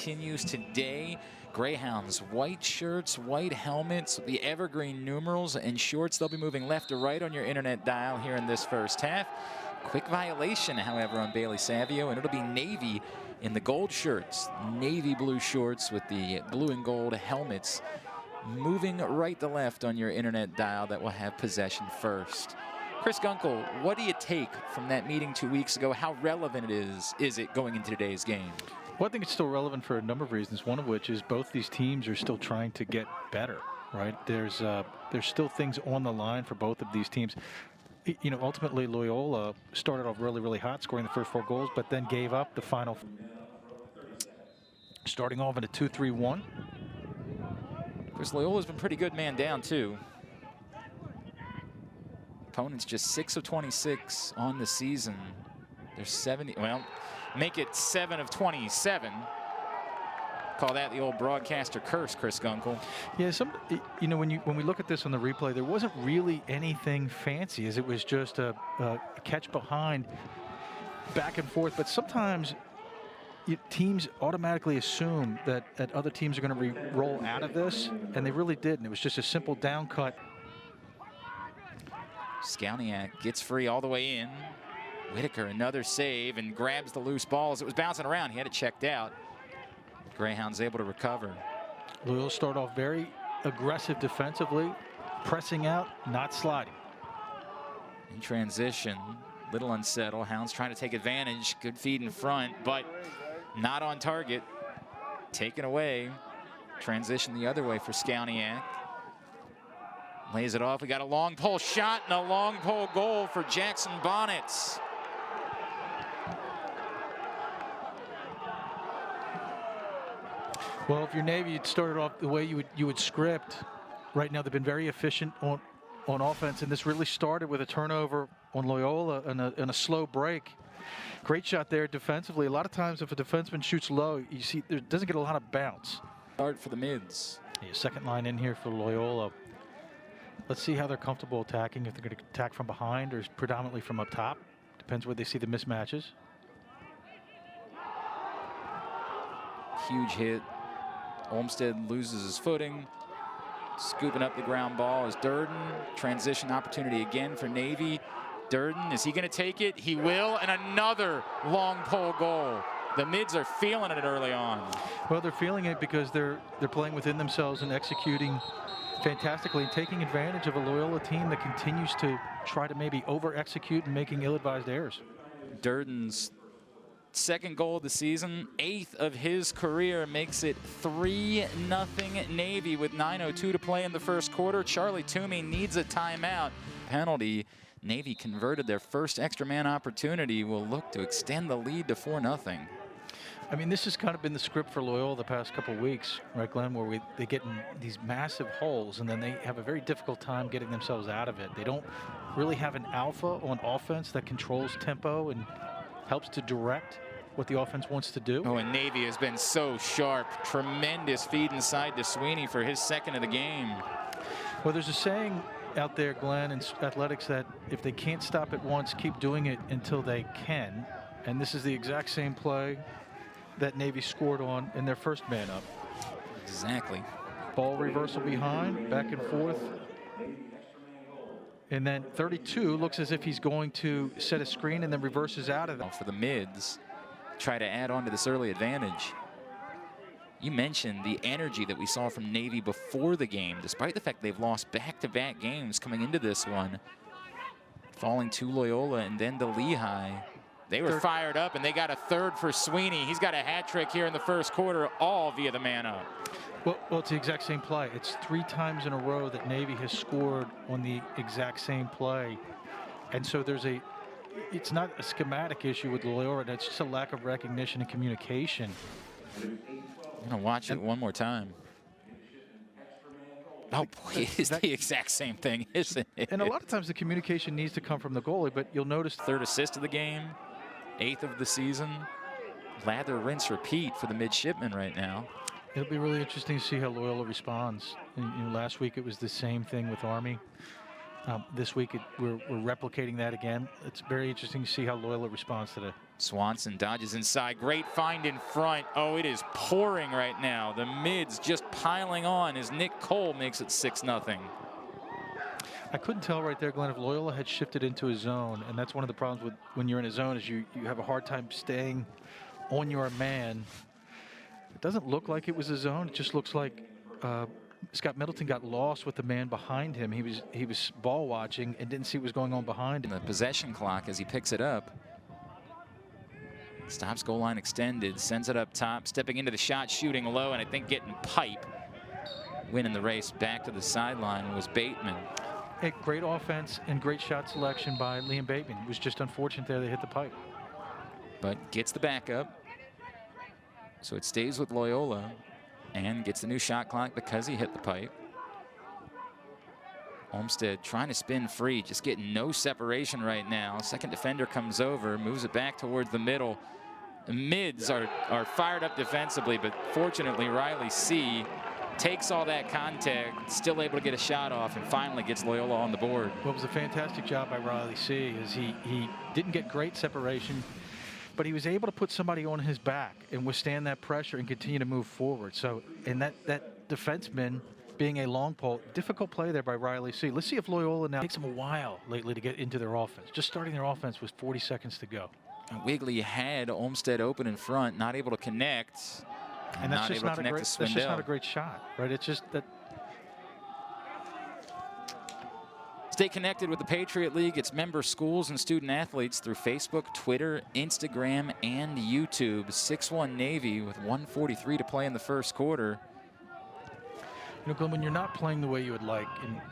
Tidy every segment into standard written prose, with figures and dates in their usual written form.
continues today. Greyhounds, white shirts, white helmets, the evergreen numerals and shorts. They'll be moving left to right on your internet dial here in this first half. Quick violation, however, on Bailey Savio, and it'll be Navy in the gold shirts, navy blue shorts with the blue and gold helmets. Moving right to left on your internet dial that will have possession first. Chris Gunkel, what do you take from that meeting 2 weeks ago? How relevant is it going into today's game? Well, I think it's still relevant for a number of reasons, one of which is both these teams are still trying to get better, right? There's still things on the line for both of these teams. You know, ultimately Loyola started off really, really hot, scoring the first 4 goals, but then gave up the final, starting off in a 2-3-1. Of course, Loyola's been pretty good man down, too. Opponents just 6 of 26 on the season. They're 70, well, make it 7 of 27. Call that the old broadcaster curse, Chris Gunkel. Yeah, you know, when we look at this on the replay, there wasn't really anything fancy, as it was just a catch behind, back and forth. But sometimes teams automatically assume that other teams are going to roll out of this, and they really didn't. It was just a simple down cut. Skowniak gets free all the way in. Whitaker, another save, and grabs the loose ball as it was bouncing around. He had it checked out. Greyhounds able to recover. Loyola start off very aggressive defensively, pressing out, not sliding. In transition, little unsettled. Hounds trying to take advantage. Good feed in front, but not on target. Taken away. Transition the other way for Skowniak. Lays it off. We got a long pole shot and a long pole goal for Jackson Bonnets. Well, if you're Navy, you'd started off the way you would script. Right now, they've been very efficient on offense, and this really started with a turnover on Loyola and a slow break. Great shot there defensively. A lot of times, if a defenseman shoots low, you see there doesn't get a lot of bounce. Start for the mids. Yeah, second line in here for Loyola. Let's see how they're comfortable attacking. If they're going to attack from behind or predominantly from up top. Depends where they see the mismatches. Huge hit. Olmstead loses his footing. Scooping up the ground ball is Durden. Transition opportunity again for Navy. Durden, is he going to take it? He will, and another long pole goal. The mids are feeling it early on. Well, they're feeling it because they're playing within themselves and executing fantastically and taking advantage of a Loyola team that continues to try to maybe over-execute and making ill-advised errors. Durden's second goal of the season, 8th of his career, makes it 3-0 Navy with 9:02 to play in the first quarter. Charlie Toomey needs a timeout. Penalty. Navy converted their first extra man opportunity. Will look to extend the lead to 4-0. I mean, this has kind of been the script for Loyola the past couple of weeks, right, Glenn, where they get in these massive holes and then they have a very difficult time getting themselves out of it. They don't really have an alpha on offense that controls tempo and helps to direct what the offense wants to do. Oh, and Navy has been so sharp. Tremendous feed inside to Sweeney for his second of the game. Well, there's a saying out there, Glenn, in athletics that if they can't stop it once, keep doing it until they can. And this is the exact same play that Navy scored on in their first man up. Exactly. Ball reversal behind, back and forth. And then 32 looks as if he's going to set a screen and then reverses out of it. For the mids, try to add on to this early advantage. You mentioned the energy that we saw from Navy before the game, despite the fact they've lost back-to-back games coming into this one. Falling to Loyola and then to Lehigh. They were fired up, and they got a third for Sweeney. He's got a hat trick here in the first quarter, all via the man up. Well, it's the exact same play. It's 3 times in a row that Navy has scored on the exact same play. And so it's not a schematic issue with Loyola. It's just a lack of recognition and communication. I'm going to watch it one more time. Oh, boy, it is the exact same thing, isn't it? And a lot of times the communication needs to come from the goalie, but you'll notice. 3rd assist of the game, 8th of the season. Lather, rinse, repeat for the Midshipmen right now. It'll be really interesting to see how Loyola responds. And, last week it was the same thing with Army. This week we're replicating that again. It's very interesting to see how Loyola responds to that. Swanson dodges inside. Great find in front. Oh, it is pouring right now. The mids just piling on as Nick Cole makes it 6-0. I couldn't tell right there, Glenn, if Loyola had shifted into a zone, and that's one of the problems with when you're in a zone is you have a hard time staying on your man. It doesn't look like it was a zone. It just looks like Scott Middleton got lost with the man behind him. He was ball watching and didn't see what was going on behind him. The possession clock as he picks it up. Stops goal line extended, sends it up top, stepping into the shot, shooting low, and I think getting pipe. Winning the race back to the sideline was Bateman. A great offense and great shot selection by Liam Bateman. It was just unfortunate there they hit the pipe. But gets the backup. So it stays with Loyola and gets the new shot clock because he hit the pipe. Olmstead trying to spin free, just getting no separation right now. Second defender comes over, moves it back towards the middle. The mids are fired up defensively, but fortunately Riley C. takes all that contact, still able to get a shot off, and finally gets Loyola on the board. Well, it was a fantastic job by Riley C. As he didn't get great separation, but he was able to put somebody on his back and withstand that pressure and continue to move forward. So, and that defenseman being a long pole, difficult play there by Riley C. Let's see if Loyola now takes them a while lately to get into their offense. Just starting their offense with 40 seconds to go. And Wigley had Olmstead open in front, not able to connect. And that's just not a great shot, right? It's just that. Stay connected with the Patriot League, its member schools and student athletes through Facebook, Twitter, Instagram, and YouTube. 6-1 Navy with 1:43 to play in the first quarter. You know, Glenn, when you're not playing the way you would like,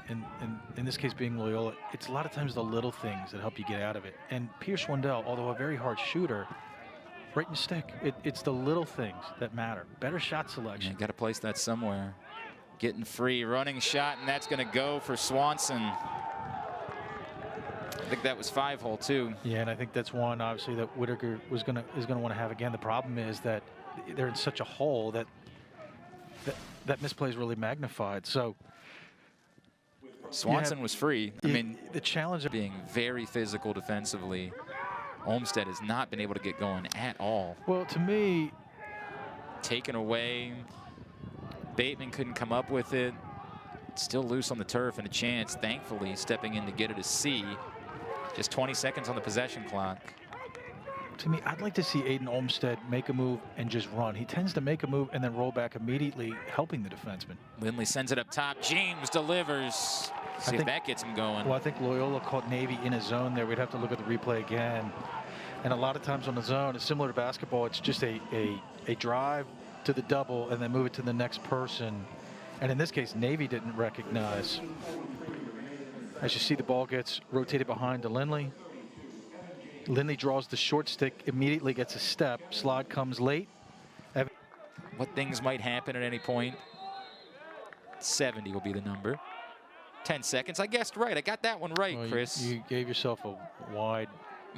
in this case being Loyola, it's a lot of times the little things that help you get out of it. And Pierce Swindell, although a very hard shooter, right in the stick. It's the little things that matter. Better shot selection. Yeah, got to place that somewhere. Getting free, running shot, and that's going to go for Swanson. I think that was 5-hole too. Yeah, and I think that's one obviously that Whitaker is going to want to have again. The problem is that they're in such a hole that misplay is really magnified. So Swanson was free. I mean, the challenge of being very physical defensively. Olmstead has not been able to get going at all. Well, to me, taken away. Bateman couldn't come up with it. Still loose on the turf and a chance, thankfully, stepping in to get it a C. Just 20 seconds on the possession clock. To me, I'd like to see Aidan Olmstead make a move and just run. He tends to make a move and then roll back immediately, helping the defenseman. Lindley sends it up top. James delivers. See if that gets him going. Well, I think Loyola caught Navy in a zone there. We'd have to look at the replay again. And a lot of times on the zone, it's similar to basketball. It's just a drive to the double and then move it to the next person. And in this case, Navy didn't recognize. As you see, the ball gets rotated behind to Lindley. Lindley draws the short stick, immediately gets a step. Slide comes late. What things might happen at any point. 70 will be the number. 10 seconds. I guessed right. I got that one right, well, Chris. You gave yourself a wide.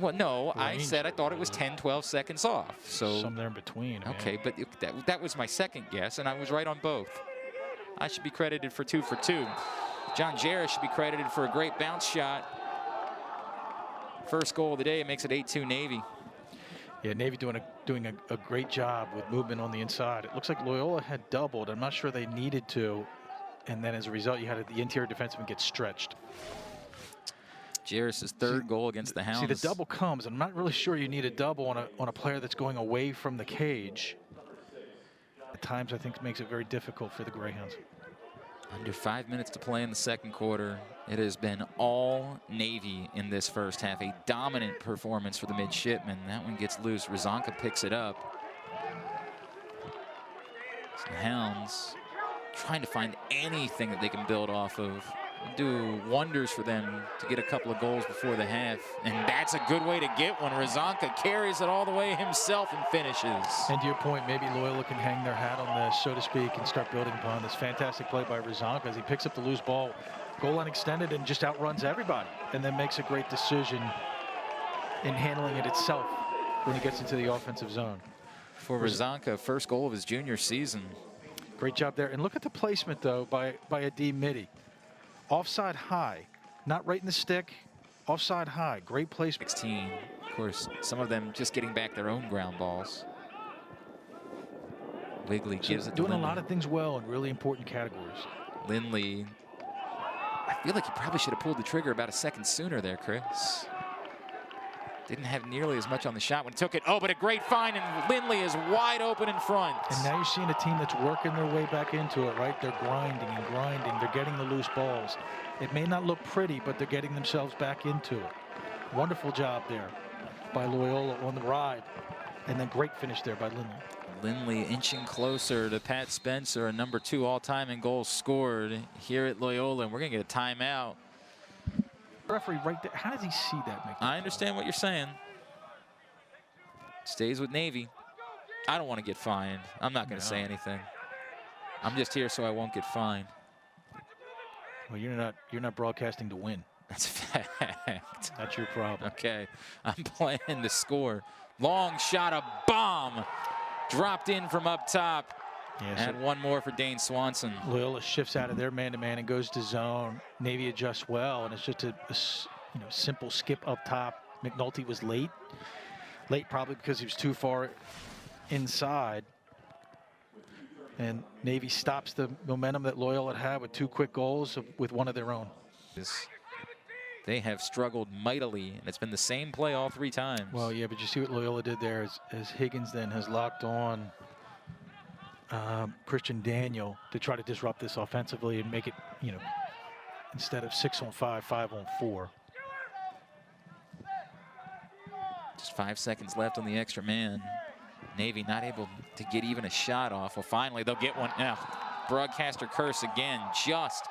Well, no, I said I thought it was 10, 12 seconds off. So somewhere in between. Okay, but that was my second guess, and I was right on both. I should be credited for 2 for 2. Jon Jarosz should be credited for a great bounce shot. First goal of the day makes it 8-2 Navy. Yeah, Navy doing a great job with movement on the inside. It looks like Loyola had doubled. I'm not sure they needed to. And then as a result, you had the interior defenseman get stretched. Jarosz's third goal against the Hounds. See, the double comes. I'm not really sure you need a double on a player that's going away from the cage. At times, I think makes it very difficult for the Greyhounds. Under 5 minutes to play in the second quarter. It has been all Navy in this first half. A dominant performance for the Midshipmen. That one gets loose. Rizanka picks it up. So the Hounds trying to find anything that they can build off of. Do wonders for them to get a couple of goals before the half. And that's a good way to get one. Rizanka carries it all the way himself and finishes. And to your point, maybe Loyola can hang their hat on this, so to speak, and start building upon this fantastic play by Rizanka as he picks up the loose ball, goal line extended, and just outruns everybody. And then makes a great decision in handling it itself when he gets into the offensive zone. For Rizanka, first goal of his junior season. Great job there. And look at the placement, though, by a D Midi. Offside high, not right in the stick, offside high. Great placement. 16. Of course, some of them just getting back their own ground balls. Wiggly gives it to doing a Lindley. lot of things well in really important categories. Lindley, I feel like he probably should have pulled the trigger about a second sooner there, Chris. Didn't have nearly as much on the shot when he took it. Oh, but a great find, and Lindley is wide open in front. And now you're seeing a team that's working their way back into it, right? They're grinding and grinding. They're getting the loose balls. It may not look pretty, but they're getting themselves back into it. Wonderful job there by Loyola on the ride. And then great finish there by Lindley. Lindley inching closer to Pat Spencer, a #2 all-time in goals scored here at Loyola, and we're going to get a timeout. Referee right there. How does he see that? I understand what you're saying. Stays with Navy. I don't want to get fined. I'm not going to say anything. I'm just here so I won't get fined. Well, you're not broadcasting to win. That's a fact. That's your problem. Okay, I'm playing to score. Long shot, a bomb. Dropped in from up top. Yeah, and one more for Dane Swanson. Loyola shifts out of their man-to-man and goes to zone. Navy adjusts well, and it's just a simple skip up top. McNulty was late probably because he was too far inside. And Navy stops the momentum that Loyola had with 2 quick goals with one of their own. They have struggled mightily, and it's been the same play all 3 times. Well, yeah, but you see what Loyola did there as Higgins then has locked on Christian Daniel to try to disrupt this offensively and make it, instead of 6-on-5, 5-on-4. Just 5 seconds left on the extra man. Navy not able to get even a shot off. Well, finally, they'll get one. Now, broadcaster curse again, just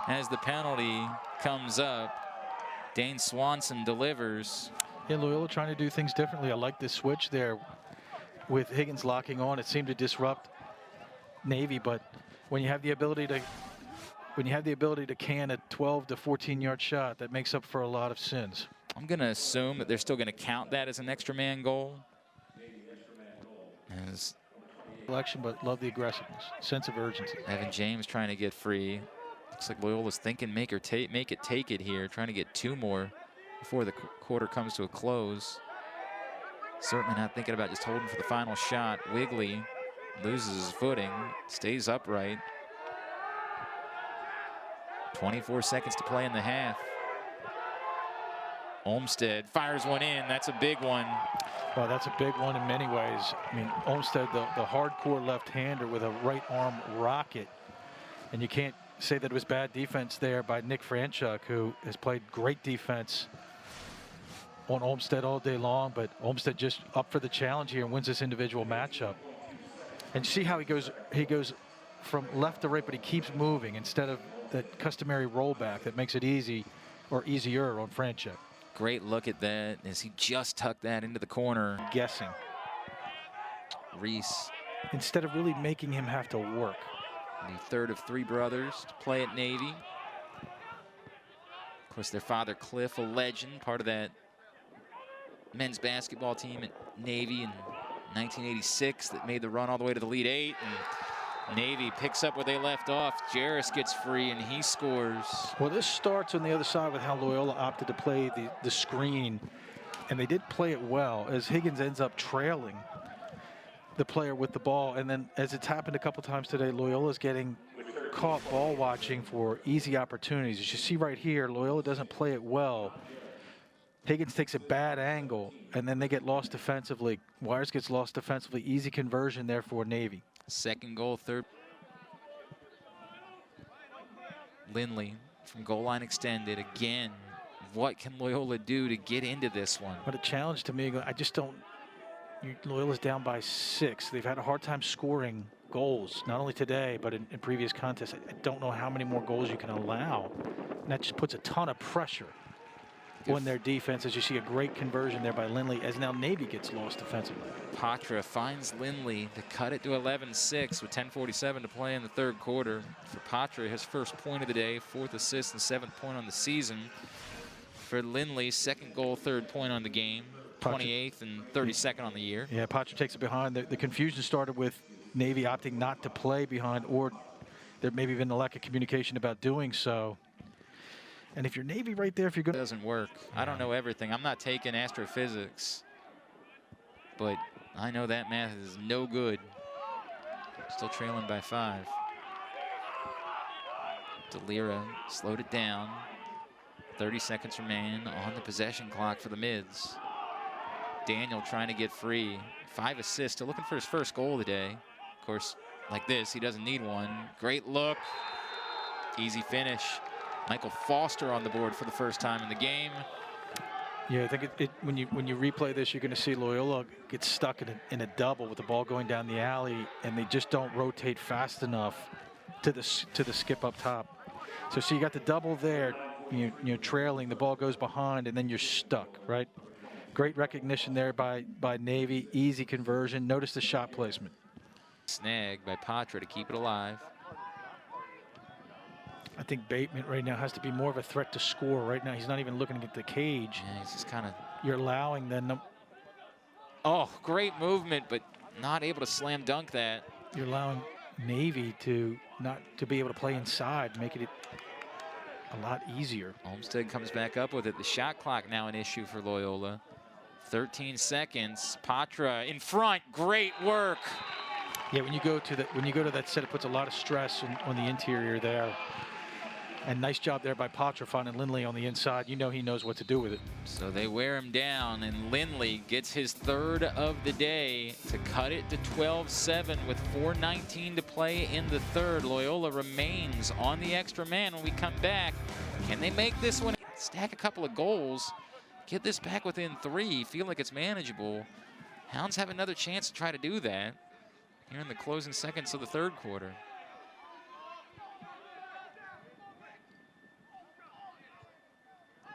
as the penalty comes up. Dane Swanson delivers. Yeah, Loyola trying to do things differently. I like this switch there with Higgins locking on. It seemed to disrupt Navy, but when you have the ability to can a 12 to 14-yard shot, that makes up for a lot of sins. I'm going to assume that they're still going to count that as an extra man goal. As election, but love the aggressiveness, sense of urgency. Evan James trying to get free. Looks like Loyola's thinking make it take it here, trying to get 2 more before the quarter comes to a close. Certainly not thinking about just holding for the final shot. Wiggly loses his footing, stays upright. 24 seconds to play in the half. Olmstead fires one in. That's a big one. Well, that's a big one in many ways. I mean, Olmstead, the hardcore left-hander with a right arm rocket. And you can't say that it was bad defense there by Nick Franchuk, who has played great defense on Olmstead all day long. But Olmstead just up for the challenge here and wins this individual matchup. And see how he goes from left to right, but he keeps moving instead of that customary rollback that makes it easy or easier on Franchuk. Great look at that as he just tucked that into the corner. Guessing. Reese. Instead of really making him have to work. The third of 3 brothers to play at Navy. Of course, their father, Cliff, a legend, part of that men's basketball team at Navy in 1986 that made the run all the way to the Elite 8. And Navy picks up where they left off. Jarosz gets free and he scores. Well, this starts on the other side with how Loyola opted to play the screen. And they did play it well as Higgins ends up trailing the player with the ball. And then as it's happened a couple times today, Loyola's getting caught ball watching for easy opportunities. As you see right here, Loyola doesn't play it well. Higgins takes a bad angle, and then they get lost defensively. Wires gets lost defensively. Easy conversion there for Navy. Second goal, third. Lindley from goal line extended again. What can Loyola do to get into this one? What a challenge to me. I just don't. Loyola's down by 6. They've had a hard time scoring goals, not only today, but in previous contests. I don't know how many more goals you can allow. And that just puts a ton of pressure on their defense, as you see a great conversion there by Lindley, as now Navy gets lost defensively. Poitras finds Lindley to cut it to 11-6 with 10:47 to play in the third quarter. For Poitras, his first point of the day, 4th assist and 7th point on the season. For Lindley, 2nd goal, 3rd point on the game, 28th and 32nd on the year. Yeah, Poitras takes it behind. The confusion started with Navy opting not to play behind, or there maybe been a lack of communication about doing so. And if you're Navy right there, if you're going to... Doesn't work. I don't know everything. I'm not taking astrophysics, but I know that math is no good. Still trailing by 5. Delira slowed it down. 30 seconds remain on the possession clock for the Mids. Daniel trying to get free. 5 assists, still looking for his first goal of the day. Of course, like this, he doesn't need one. Great look. Easy finish. Michael Foster on the board for the first time in the game. Yeah, I think when you replay this, you're going to see Loyola get stuck in a double with the ball going down the alley, and they just don't rotate fast enough to the skip up top. So you got the double there, you're trailing, the ball goes behind, and then you're stuck, right? Great recognition there by Navy, easy conversion. Notice the shot placement. Snag by Poitras to keep it alive. I think Bateman right now has to be more of a threat to score. Right now, he's not even looking at the cage. Yeah, he's just kind of... You're allowing them... Oh, great movement, but not able to slam dunk that. You're allowing Navy to be able to play inside, making it a lot easier. Olmstead comes back up with it. The shot clock now an issue for Loyola. 13 seconds. Poitras in front. Great work. Yeah, when you go to that set, it puts a lot of stress on the interior there. And nice job there by Poitras finding Lindley on the inside. You know he knows what to do with it. So they wear him down, and Lindley gets his 3rd of the day to cut it to 12-7 with 4:19 to play in the 3rd. Loyola remains on the extra man when we come back. Can they make this one? Stack a couple of goals. Get this back within 3. Feel like it's manageable. Hounds have another chance to try to do that here in the closing seconds of the 3rd quarter.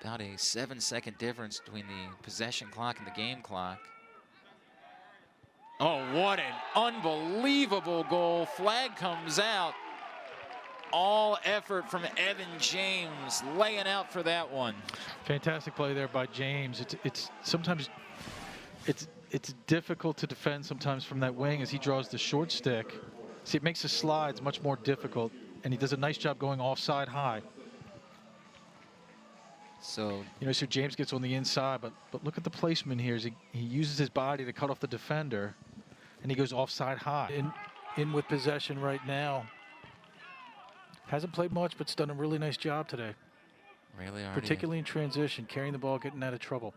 About a 7-second difference between the possession clock and the game clock. Oh, what an unbelievable goal. Flag comes out. All effort from Evan James, laying out for that one. Fantastic play there by James. It's sometimes it's difficult to defend sometimes from that wing as he draws the short stick. See, it makes the slides much more difficult, and he does a nice job going offside high. So so James gets on the inside, but look at the placement here. He uses his body to cut off the defender, and he goes offside high. In with possession right now. Hasn't played much, but's done a really nice job today. Really, particularly in transition, carrying the ball, getting out of trouble.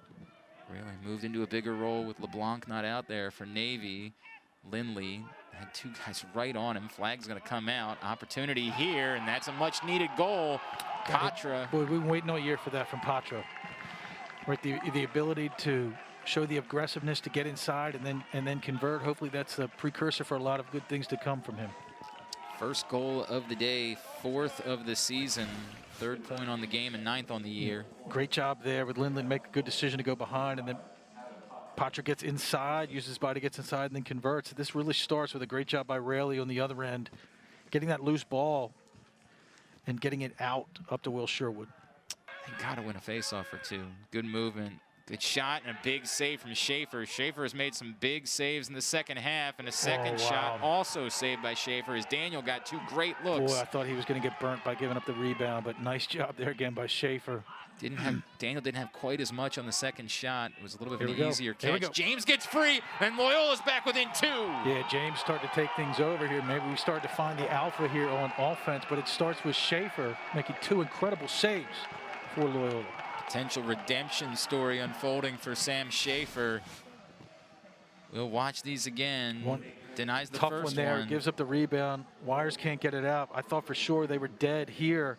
Really moved into a bigger role with LeBlanc not out there for Navy. Lindley had 2 guys right on him. Flag's going to come out. Opportunity here, and that's a much-needed goal. Poitras. Boy, we've been waiting all year for that from Poitras. Right, the ability to show the aggressiveness to get inside and then convert. Hopefully that's the precursor for a lot of good things to come from him. First goal of the day, 4th of the season, 3rd point on the game and 9th on the year. Great job there with Lindley. Make a good decision to go behind, and then Poitras gets inside, uses his body, gets inside, and then converts. This really starts with a great job by Rayleigh on the other end, getting that loose ball and getting it out up to Will Sherwood. They got to win a faceoff or 2. Good movement. Good shot and a big save from Schaefer. Schaefer has made some big saves in the second half, and a second shot also saved by Schaefer as Daniel got 2 great looks. Boy, I thought he was going to get burnt by giving up the rebound, but nice job there again by Schaefer. Daniel didn't have quite as much on the second shot. It was a little bit of an easier catch. James gets free, and Loyola's back within 2. Yeah, James started to take things over here. Maybe we started to find the alpha here on offense, but it starts with Schaefer making 2 incredible saves for Loyola. Potential redemption story unfolding for Sam Schaefer. We'll watch these again. Denies the tough first one there. Gives up the rebound. Wires can't get it out. I thought for sure they were dead here.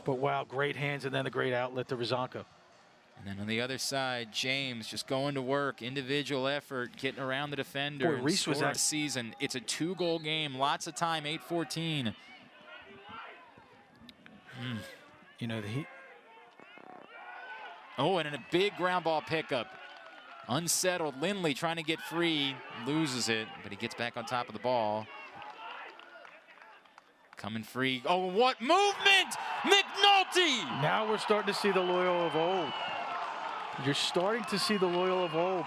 But wow, great hands, and then the great outlet to Rizanka. And then on the other side, James just going to work. Individual effort, getting around the defender. Boy, Reese was at season. It's a 2-goal game. Lots of time, 8:14. Oh, and in a big ground ball pickup. Unsettled. Lindley trying to get free. Loses it, but he gets back on top of the ball. Coming free. Oh, what movement! McNulty! Now we're starting to see the Loyola of old. You're starting to see the Loyola of old.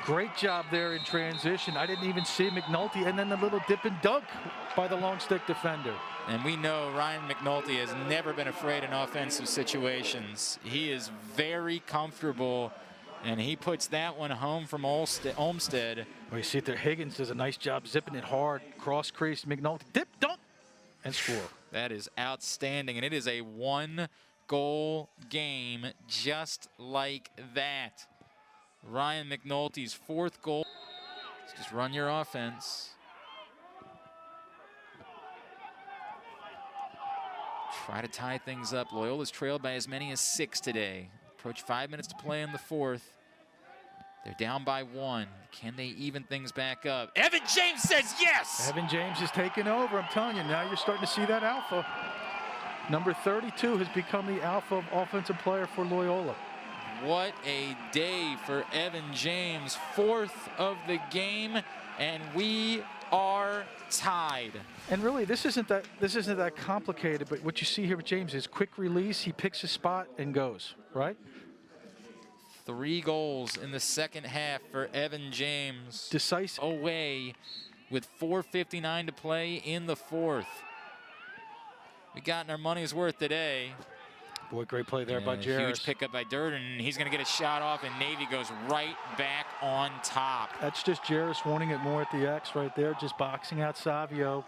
Great job there in transition. I didn't even see McNulty, and then the little dip and dunk by the long stick defender. And we know Ryan McNulty has never been afraid in offensive situations. He is very comfortable, and he puts that one home from Olmstead. Well, you see it there. Higgins does a nice job zipping it hard. Cross crease, McNulty, dip, dunk, and score. That is outstanding, and it is a one-goal game just like that. Ryan McNulty's 4th goal. Just run your offense. Try to tie things up. Loyola's trailed by as many as 6 today. Approach 5 minutes to play in the 4th. They're down by 1. Can they even things back up? Evan James says yes! Evan James is taking over. I'm telling you, now you're starting to see that alpha. Number 32 has become the alpha offensive player for Loyola. What a day for Evan James. 4th of the game, and we are tied. And really, this isn't that complicated, but what you see here with James is quick release. He picks his spot and goes, right? 3 goals in the second half for Evan James. Decisive. Away with 4:59 to play in the 4th. We gotten our money's worth today. Boy, great play there by Jarosz. Huge pickup by Durden. He's going to get a shot off, and Navy goes right back on top. That's just Jarosz wanting it more at the X right there, just boxing out Savio,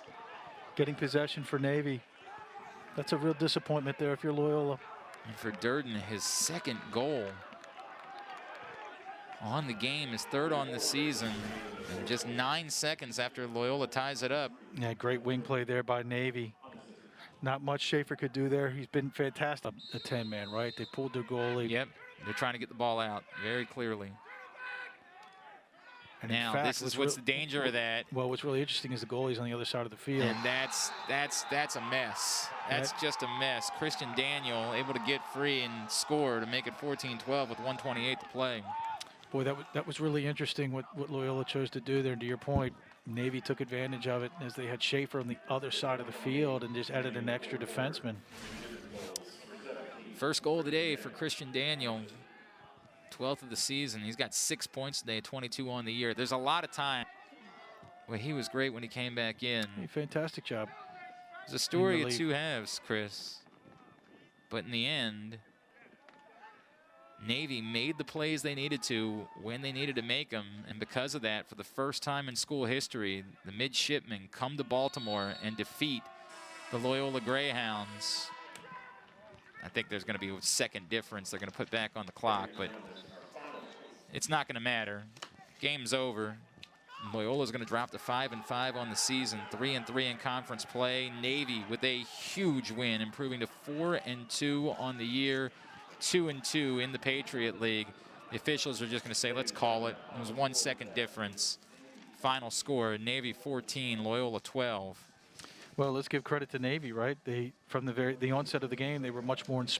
getting possession for Navy. That's a real disappointment there if you're Loyola. And for Durden, his 2nd goal on the game, his 3rd on the season, and just 9 seconds after Loyola ties it up. Yeah, great wing play there by Navy. Not much Schaefer could do there. He's been fantastic. A 10-man, right? They pulled their goalie. Yep, they're trying to get the ball out very clearly. And now, fact, this is what's the danger of that. Well, what's really interesting is the goalie's on the other side of the field. And that's a mess. That's just a mess. Christian Daniel able to get free and score to make it 14-12 with 1:28 to play. Boy, that was really interesting what Loyola chose to do there. And to your point, Navy took advantage of it as they had Schaefer on the other side of the field and just added an extra defenseman. First goal of the day for Christian Daniel, 12th of the season. He's got 6 points today, 22 on the year. There's a lot of time. Well, he was great when he came back in. Hey, fantastic job. It's a story of 2 halves, Chris. But in the end, Navy made the plays they needed to when they needed to make them, and because of that, for the first time in school history, the Midshipmen come to Baltimore and defeat the Loyola Greyhounds. I think there's going to be a 2nd difference they're going to put back on the clock, but it's not going to matter. Game's over. Loyola's going to drop to 5-5 on the season, 3-3 in conference play. Navy with a huge win, improving to 4-2 on the year. 2-2 in the Patriot League. The officials are just going to say, let's call it. It was 1 second difference. Final score, Navy 14, Loyola 12. Well, let's give credit to Navy, right? From the onset of the game, they were much more inspired.